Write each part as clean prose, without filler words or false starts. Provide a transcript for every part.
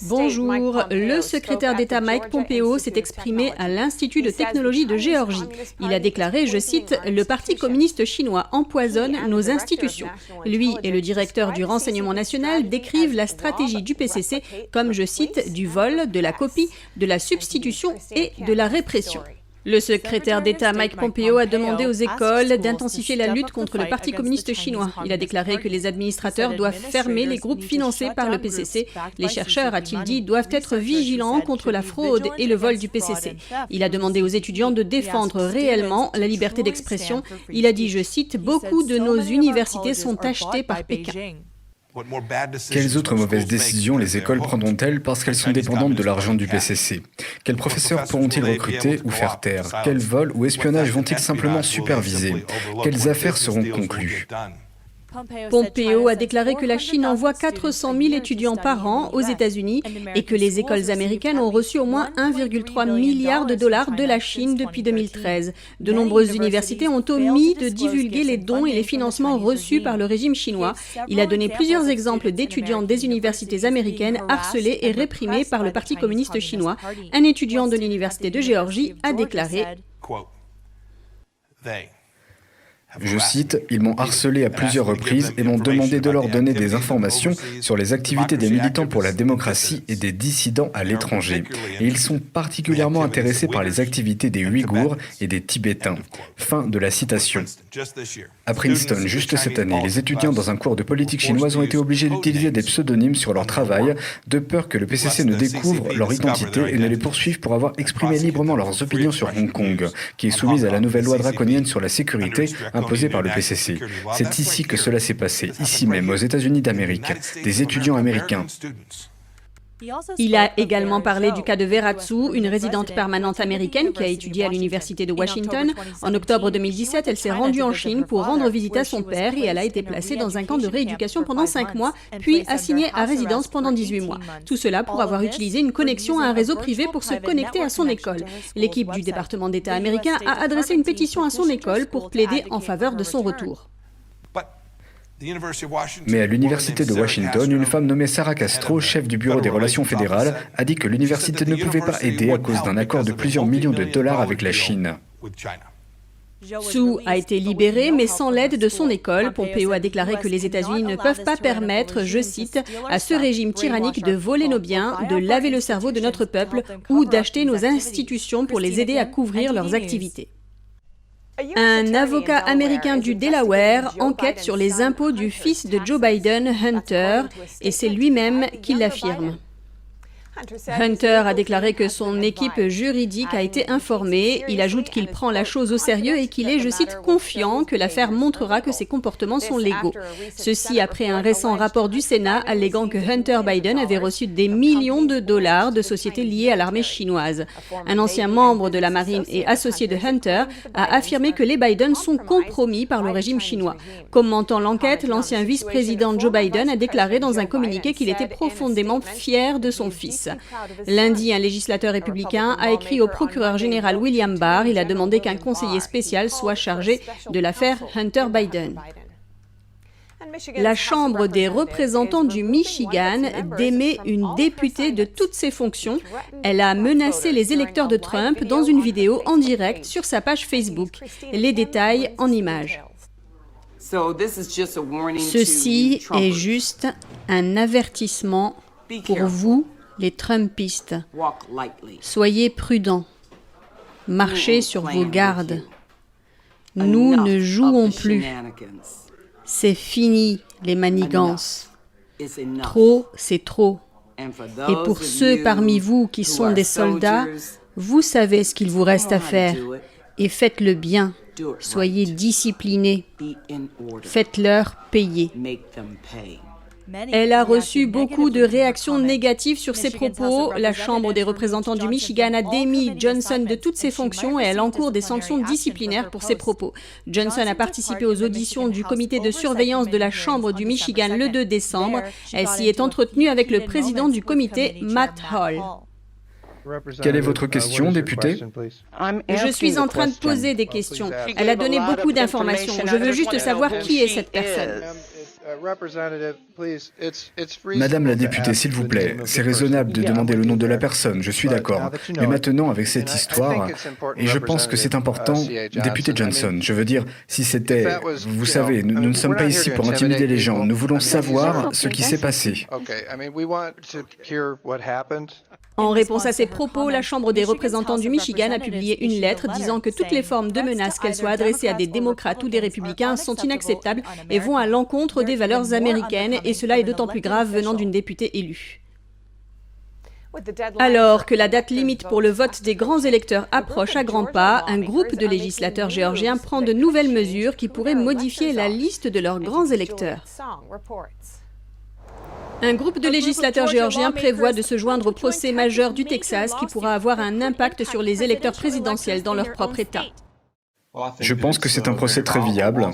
Bonjour, le secrétaire d'État Mike Pompeo s'est exprimé à l'Institut de technologie de Géorgie. Il a déclaré, je cite, « Le Parti communiste chinois empoisonne nos institutions ». Lui et le directeur du renseignement national décrivent la stratégie du PCC comme, je cite, « du vol, de la copie, de la substitution et de la répression ». Le secrétaire d'État Mike Pompeo a demandé aux écoles d'intensifier la lutte contre le Parti communiste chinois. Il a déclaré que les administrateurs doivent fermer les groupes financés par le PCC. Les chercheurs, a-t-il dit, doivent être vigilants contre la fraude et le vol du PCC. Il a demandé aux étudiants de défendre réellement la liberté d'expression. Il a dit, je cite, « Beaucoup de nos universités sont achetées par Pékin ». Quelles autres mauvaises décisions les écoles prendront-elles parce qu'elles sont dépendantes de l'argent du PCC? Quels professeurs pourront-ils recruter ou faire taire? Quels vols ou espionnages vont-ils simplement superviser? Quelles affaires seront conclues? Pompeo a déclaré que la Chine envoie 400 000 étudiants par an aux États-Unis et que les écoles américaines ont reçu au moins 1,3 milliard de dollars de la Chine depuis 2013. De nombreuses universités ont omis de divulguer les dons et les financements reçus par le régime chinois. Il a donné plusieurs exemples d'étudiants des universités américaines harcelés et réprimés par le Parti communiste chinois. Un étudiant de l'université de Géorgie a déclaré Je cite, « Ils m'ont harcelé à plusieurs reprises et m'ont demandé de leur donner des informations sur les activités des militants pour la démocratie et des dissidents à l'étranger. Et ils sont particulièrement intéressés par les activités des Ouïghours et des Tibétains. » Fin de la citation. À Princeton, juste cette année, les étudiants dans un cours de politique chinoise ont été obligés d'utiliser des pseudonymes sur leur travail, de peur que le PCC ne découvre leur identité et ne les poursuive pour avoir exprimé librement leurs opinions sur Hong Kong, qui est soumise à la nouvelle loi draconienne sur la sécurité imposée par le PCC. C'est ici que cela s'est passé, ici même, aux États-Unis d'Amérique, des étudiants américains. Il a également parlé du cas de Vera Tzu, une résidente permanente américaine qui a étudié à l'université de Washington. En octobre 2017, elle s'est rendue en Chine pour rendre visite à son père et elle a été placée dans un camp de rééducation pendant 5 mois, puis assignée à résidence pendant 18 mois. Tout cela pour avoir utilisé une connexion à un réseau privé pour se connecter à son école. L'équipe du département d'État américain a adressé une pétition à son école pour plaider en faveur de son retour. Mais à l'université de Washington, une femme nommée Sarah Castro, chef du bureau des relations fédérales, a dit que l'université ne pouvait pas aider à cause d'un accord de plusieurs millions de dollars avec la Chine. Tzu a été libéré, mais sans l'aide de son école. Pompeo a déclaré que les États-Unis ne peuvent pas permettre, je cite, à ce régime tyrannique de voler nos biens, de laver le cerveau de notre peuple ou d'acheter nos institutions pour les aider à couvrir leurs activités. Un avocat américain du Delaware enquête sur les impôts du fils de Joe Biden, Hunter, et c'est lui-même qui l'affirme. Hunter a déclaré que son équipe juridique a été informée. Il ajoute qu'il prend la chose au sérieux et qu'il est, je cite, confiant que l'affaire montrera que ses comportements sont légaux. Ceci après un récent rapport du Sénat alléguant que Hunter Biden avait reçu des millions de dollars de sociétés liées à l'armée chinoise. Un ancien membre de la marine et associé de Hunter a affirmé que les Biden sont compromis par le régime chinois. Commentant l'enquête, l'ancien vice-président Joe Biden a déclaré dans un communiqué qu'il était profondément fier de son fils. Lundi, un législateur républicain a écrit au procureur général William Barr. Il a demandé qu'un conseiller spécial soit chargé de l'affaire Hunter Biden. La Chambre des représentants du Michigan démet une députée de toutes ses fonctions. Elle a menacé les électeurs de Trump dans une vidéo en direct sur sa page Facebook. Les détails en images. Ceci est juste un avertissement pour vous, les Trumpistes. Soyez prudents. Marchez sur vos gardes. Nous ne jouons plus. C'est fini, les manigances. Trop, c'est trop. Et pour ceux parmi vous qui sont des soldats, vous savez ce qu'il vous reste à faire. Et faites-le bien. Soyez disciplinés. Faites-leur payer. Elle a reçu beaucoup de réactions négatives sur ses propos. La Chambre des représentants du Michigan a démis Johnson de toutes ses fonctions et elle encourt des sanctions disciplinaires pour ses propos. Johnson a participé aux auditions du comité de surveillance de la Chambre du Michigan le 2 décembre. Elle s'y est entretenue avec le président du comité, Matt Hall. Quelle est votre question, député? Je suis en train de poser des questions. Elle a donné beaucoup d'informations. Je veux juste savoir qui est cette personne. Madame la députée, s'il vous plaît, c'est raisonnable de demander le nom de la personne, je suis d'accord. Mais maintenant, avec cette histoire, et je pense que c'est important, député Johnson, je veux dire, si c'était... Vous savez, nous ne sommes pas ici pour intimider les gens, nous voulons savoir ce qui s'est passé. En réponse à ces propos, la Chambre des représentants du Michigan a publié une lettre disant que toutes les formes de menaces, qu'elles soient adressées à des démocrates ou des républicains, sont inacceptables et vont à l'encontre des valeurs américaines, et cela est d'autant plus grave venant d'une députée élue. Alors que la date limite pour le vote des grands électeurs approche à grands pas, un groupe de législateurs géorgiens prend de nouvelles mesures qui pourraient modifier la liste de leurs grands électeurs. Un groupe de législateurs géorgiens prévoit de se joindre au procès majeur du Texas qui pourra avoir un impact sur les électeurs présidentiels dans leur propre État. Je pense que c'est un procès très viable.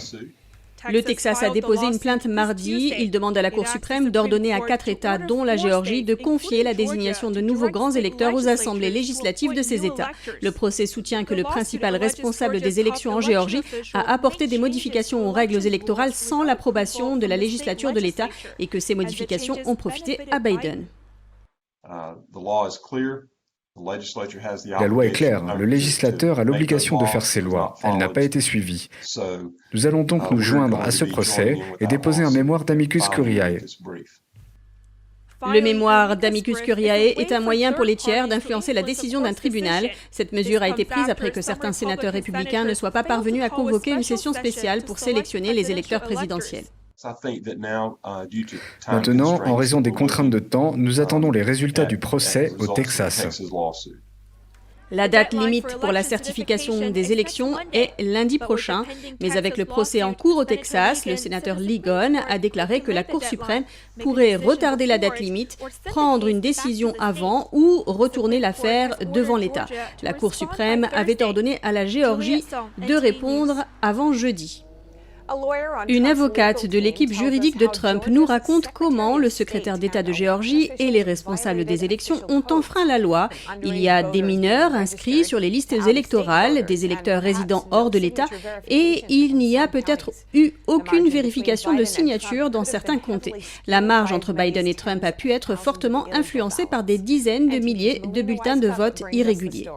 Le Texas a déposé une plainte mardi. Il demande à la Cour suprême d'ordonner à 4 États, dont la Géorgie, de confier la désignation de nouveaux grands électeurs aux assemblées législatives de ces États. Le procès soutient que le principal responsable des élections en Géorgie a apporté des modifications aux règles électorales sans l'approbation de la législature de l'État et que ces modifications ont profité à Biden. La loi est claire, le législateur a l'obligation de faire ses lois. Elle n'a pas été suivie. Nous allons donc nous joindre à ce procès et déposer un mémoire d'amicus curiae. Le mémoire d'amicus curiae est un moyen pour les tiers d'influencer la décision d'un tribunal. Cette mesure a été prise après que certains sénateurs républicains ne soient pas parvenus à convoquer une session spéciale pour sélectionner les électeurs présidentiels. Maintenant, en raison des contraintes de temps, nous attendons les résultats du procès au Texas. La date limite pour la certification des élections est lundi prochain, mais avec le procès en cours au Texas, le sénateur Lee Gunn a déclaré que la Cour suprême pourrait retarder la date limite, prendre une décision avant ou retourner l'affaire devant l'État. La Cour suprême avait ordonné à la Géorgie de répondre avant jeudi. Une avocate de l'équipe juridique de Trump nous raconte comment le secrétaire d'État de Géorgie et les responsables des élections ont enfreint la loi. Il y a des mineurs inscrits sur les listes électorales, des électeurs résidant hors de l'État, et il n'y a peut-être eu aucune vérification de signature dans certains comtés. La marge entre Biden et Trump a pu être fortement influencée par des dizaines de milliers de bulletins de vote irréguliers.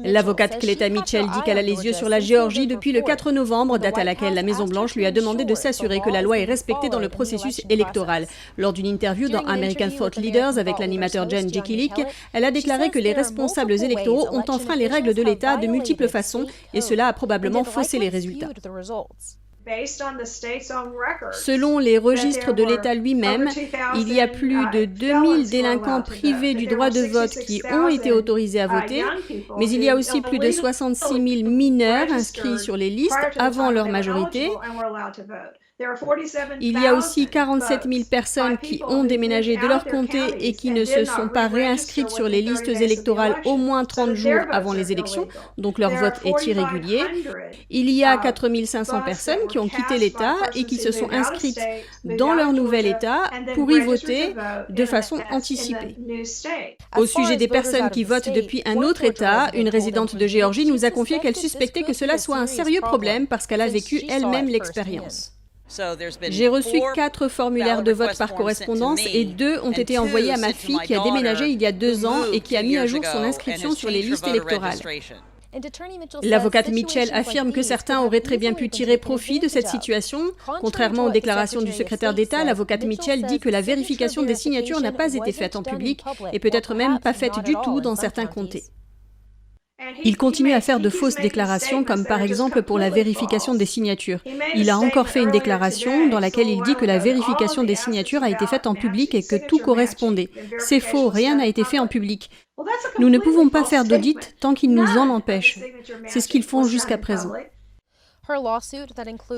L'avocate Cleta Mitchell dit qu'elle a les yeux sur la Géorgie depuis le 4 novembre, date à laquelle la Maison-Blanche lui a demandé de s'assurer que la loi est respectée dans le processus électoral. Lors d'une interview dans American Thought Leaders avec l'animateur Jen Jekielek, elle a déclaré que les responsables électoraux ont enfreint les règles de l'État de multiples façons et cela a probablement faussé les résultats. Selon les registres de l'État lui-même, il y a plus de 2000 délinquants privés du droit de vote qui ont été autorisés à voter, mais il y a aussi plus de 66 000 mineurs inscrits sur les listes avant leur majorité. Il y a aussi 47 000 personnes qui ont déménagé de leur comté et qui ne se sont pas réinscrites sur les listes électorales au moins 30 jours avant les élections, donc leur vote est irrégulier. Il y a 4 500 personnes qui ont quitté l'État et qui se sont inscrites dans leur nouvel État pour y voter de façon anticipée. Au sujet des personnes qui votent depuis un autre État, une résidente de Géorgie nous a confié qu'elle suspectait que cela soit un sérieux problème parce qu'elle a vécu elle-même l'expérience. J'ai reçu 4 formulaires de vote par correspondance et 2 ont été envoyés à ma fille qui a déménagé il y a 2 ans et qui a mis à jour son inscription sur les listes électorales. L'avocate Mitchell affirme que certains auraient très bien pu tirer profit de cette situation. Contrairement aux déclarations du secrétaire d'État, l'avocate Mitchell dit que la vérification des signatures n'a pas été faite en public et peut-être même pas faite du tout dans certains comtés. Il continue à faire de fausses déclarations, comme par exemple pour la vérification des signatures. Il a encore fait une déclaration dans laquelle il dit que la vérification des signatures a été faite en public et que tout correspondait. C'est faux, rien n'a été fait en public. Nous ne pouvons pas faire d'audit tant qu'ils nous en empêchent. C'est ce qu'ils font jusqu'à présent.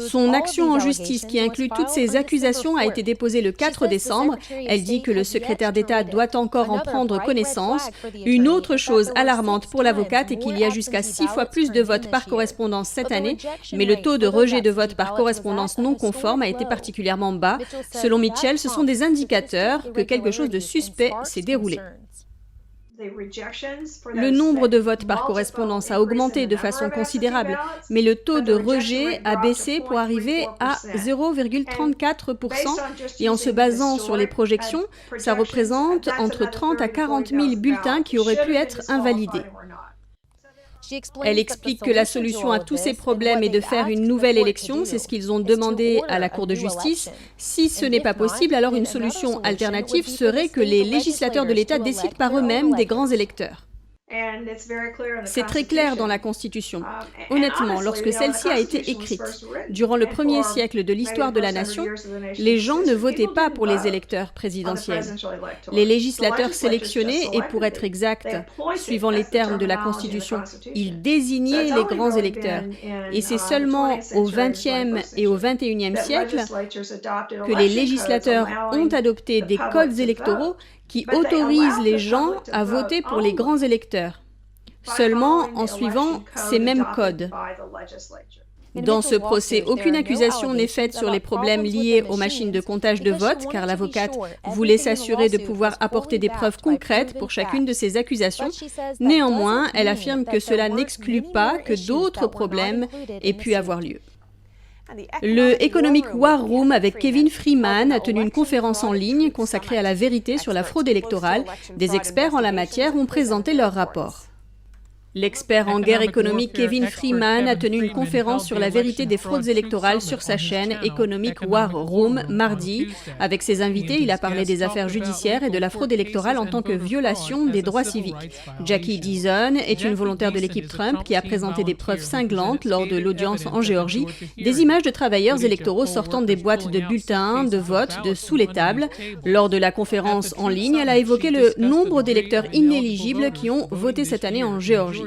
Son action en justice, qui inclut toutes ces accusations, a été déposée le 4 décembre. Elle dit que le secrétaire d'État doit encore en prendre connaissance. Une autre chose alarmante pour l'avocate est qu'il y a jusqu'à 6 fois plus de votes par correspondance cette année, mais le taux de rejet de vote par correspondance non conforme a été particulièrement bas. Selon Mitchell, ce sont des indicateurs que quelque chose de suspect s'est déroulé. Le nombre de votes par correspondance a augmenté de façon considérable, mais le taux de rejet a baissé pour arriver à 0,34%, et en se basant sur les projections, ça représente entre 30 à 40 000 bulletins qui auraient pu être invalidés. Elle explique que la solution à tous ces problèmes est de faire une nouvelle élection, c'est ce qu'ils ont demandé à la Cour de justice. Si ce n'est pas possible, alors une solution alternative serait que les législateurs de l'État décident par eux-mêmes des grands électeurs. C'est très clair dans la Constitution. Honnêtement, lorsque celle-ci a été écrite, durant le premier siècle de l'histoire de la nation, les gens ne votaient pas pour les électeurs présidentiels. Les législateurs sélectionnaient, et pour être exact, suivant les termes de la Constitution, ils désignaient les grands électeurs. Et c'est seulement au XXe et au XXIe siècle que les législateurs ont adopté des codes électoraux qui autorisent les gens à voter pour les grands électeurs, seulement en suivant ces mêmes codes. Dans ce procès, aucune accusation n'est faite sur les problèmes liés aux machines de comptage de vote, car l'avocate voulait s'assurer de pouvoir apporter des preuves concrètes pour chacune de ces accusations. Néanmoins, elle affirme que cela n'exclut pas que d'autres problèmes aient pu avoir lieu. Le Economic War Room avec Kevin Freeman a tenu une conférence en ligne consacrée à la vérité sur la fraude électorale. Des experts en la matière ont présenté leur rapport. L'expert en guerre économique Kevin Freeman a tenu une conférence sur la vérité des fraudes électorales sur sa chaîne Economic War Room mardi. Avec ses invités, il a parlé des affaires judiciaires et de la fraude électorale en tant que violation des droits civiques. Jackie Dizon est une volontaire de l'équipe Trump qui a présenté des preuves cinglantes lors de l'audience en Géorgie, des images de travailleurs électoraux sortant des boîtes de bulletins, de vote, de sous les tables. Lors de la conférence en ligne, elle a évoqué le nombre d'électeurs inéligibles qui ont voté cette année en Géorgie.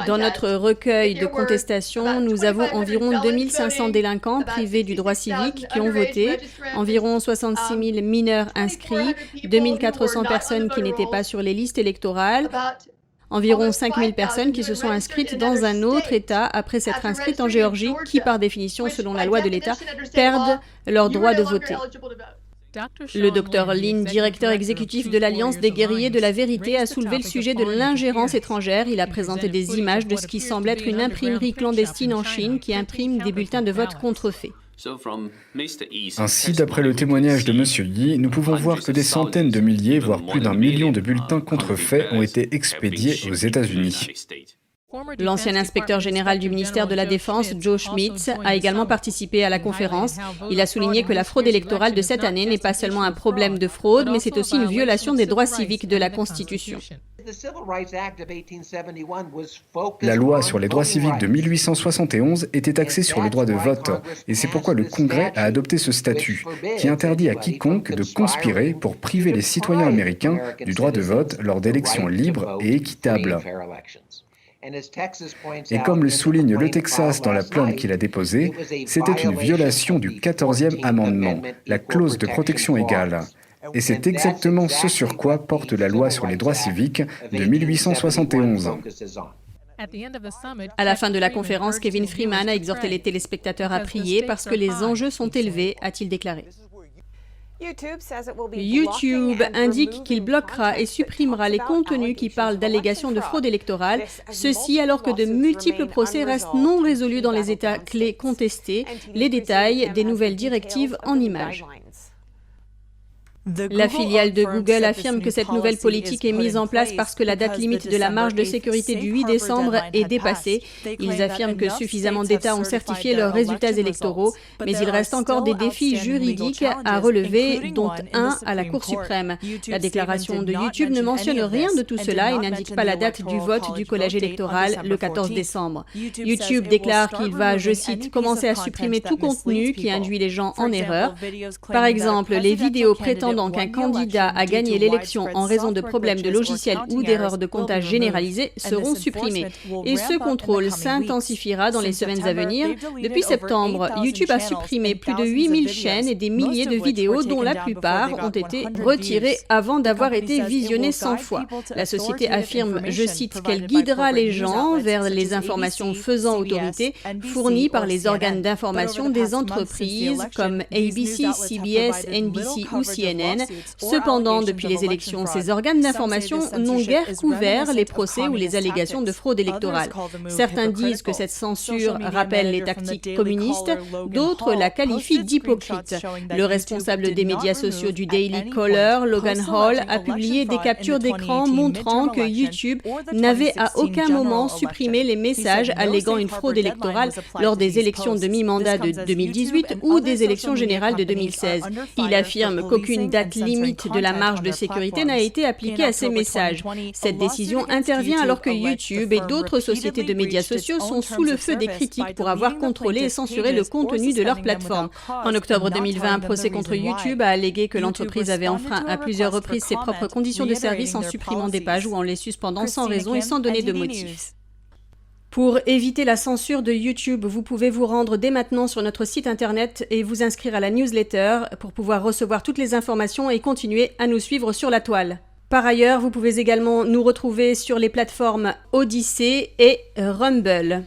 Dans notre recueil de contestation, nous avons environ 2500 délinquants privés du droit civique qui ont voté, environ 66 000 mineurs inscrits, 2400 personnes qui n'étaient pas sur les listes électorales, environ 5 000 personnes qui se sont inscrites dans un autre État après s'être inscrites en Géorgie, qui par définition, selon la loi de l'État, perdent leur droit de voter. Le Dr Lin, directeur exécutif de l'Alliance des guerriers de la vérité, a soulevé le sujet de l'ingérence étrangère. Il a présenté des images de ce qui semble être une imprimerie clandestine en Chine qui imprime des bulletins de vote contrefaits. Ainsi, d'après le témoignage de M. Yi, nous pouvons voir que des centaines de milliers, voire plus d'1 million de bulletins contrefaits ont été expédiés aux États-Unis. L'ancien inspecteur général du ministère de la Défense, Joe Schmitz, a également participé à la conférence. Il a souligné que la fraude électorale de cette année n'est pas seulement un problème de fraude, mais c'est aussi une violation des droits civiques de la Constitution. La loi sur les droits civiques de 1871 était axée sur le droit de vote, et c'est pourquoi le Congrès a adopté ce statut, qui interdit à quiconque de conspirer pour priver les citoyens américains du droit de vote lors d'élections libres et équitables. Et comme le souligne le Texas dans la plainte qu'il a déposée, c'était une violation du 14e amendement, la clause de protection égale. Et c'est exactement ce sur quoi porte la loi sur les droits civiques de 1871. À la fin de la conférence, Kevin Freeman a exhorté les téléspectateurs à prier parce que les enjeux sont élevés, a-t-il déclaré. YouTube indique qu'il bloquera et supprimera les contenus qui parlent d'allégations de fraude électorale, ceci alors que de multiples procès restent non résolus dans les États clés contestés, les détails des nouvelles directives en images. La filiale de Google affirme que cette nouvelle politique est mise en place parce que la date limite de la marge de sécurité du 8 décembre est dépassée. Ils affirment que suffisamment d'États ont certifié leurs résultats électoraux, mais il reste encore des défis juridiques à relever, dont un à la Cour suprême. La déclaration de YouTube ne mentionne rien de tout cela et n'indique pas la date du vote du collège électoral le 14 décembre. YouTube déclare qu'il va, je cite, commencer à supprimer tout contenu qui induit les gens en erreur. Par exemple, les vidéos prétendant qu'un candidat a gagné l'élection en raison de problèmes de logiciel ou d'erreurs de comptage généralisées seront supprimés. Et ce contrôle s'intensifiera dans les semaines à venir. Depuis septembre, YouTube a supprimé plus de 8000 chaînes et des milliers de vidéos dont la plupart ont été retirées avant d'avoir été visionnées 100 fois. La société affirme, je cite, qu'elle guidera les gens vers les informations faisant autorité fournies par les organes d'information des entreprises comme ABC, CBS, NBC ou CNN. CNN. Cependant, depuis les élections, ces organes d'information n'ont guère couvert les procès ou les allégations de fraude électorale. Certains disent que cette censure rappelle les tactiques communistes, d'autres la qualifient d'hypocrite. Le responsable des médias sociaux du Daily Caller, Logan Hall, a publié des captures d'écran montrant que YouTube n'avait à aucun moment supprimé les messages alléguant une fraude électorale lors des élections de mi-mandat de 2018 ou des élections générales de 2016. Il affirme qu'aucune date limite de la marge de sécurité n'a été appliquée à ces messages. Cette décision intervient alors que YouTube et d'autres sociétés de médias sociaux sont sous le feu des critiques pour avoir contrôlé et censuré le contenu de leur plateforme. En octobre 2020, un procès contre YouTube a allégué que l'entreprise avait enfreint à plusieurs reprises ses propres conditions de service en supprimant des pages ou en les suspendant sans raison et sans donner de motif. Pour éviter la censure de YouTube, vous pouvez vous rendre dès maintenant sur notre site internet et vous inscrire à la newsletter pour pouvoir recevoir toutes les informations et continuer à nous suivre sur la toile. Par ailleurs, vous pouvez également nous retrouver sur les plateformes Odyssey et Rumble.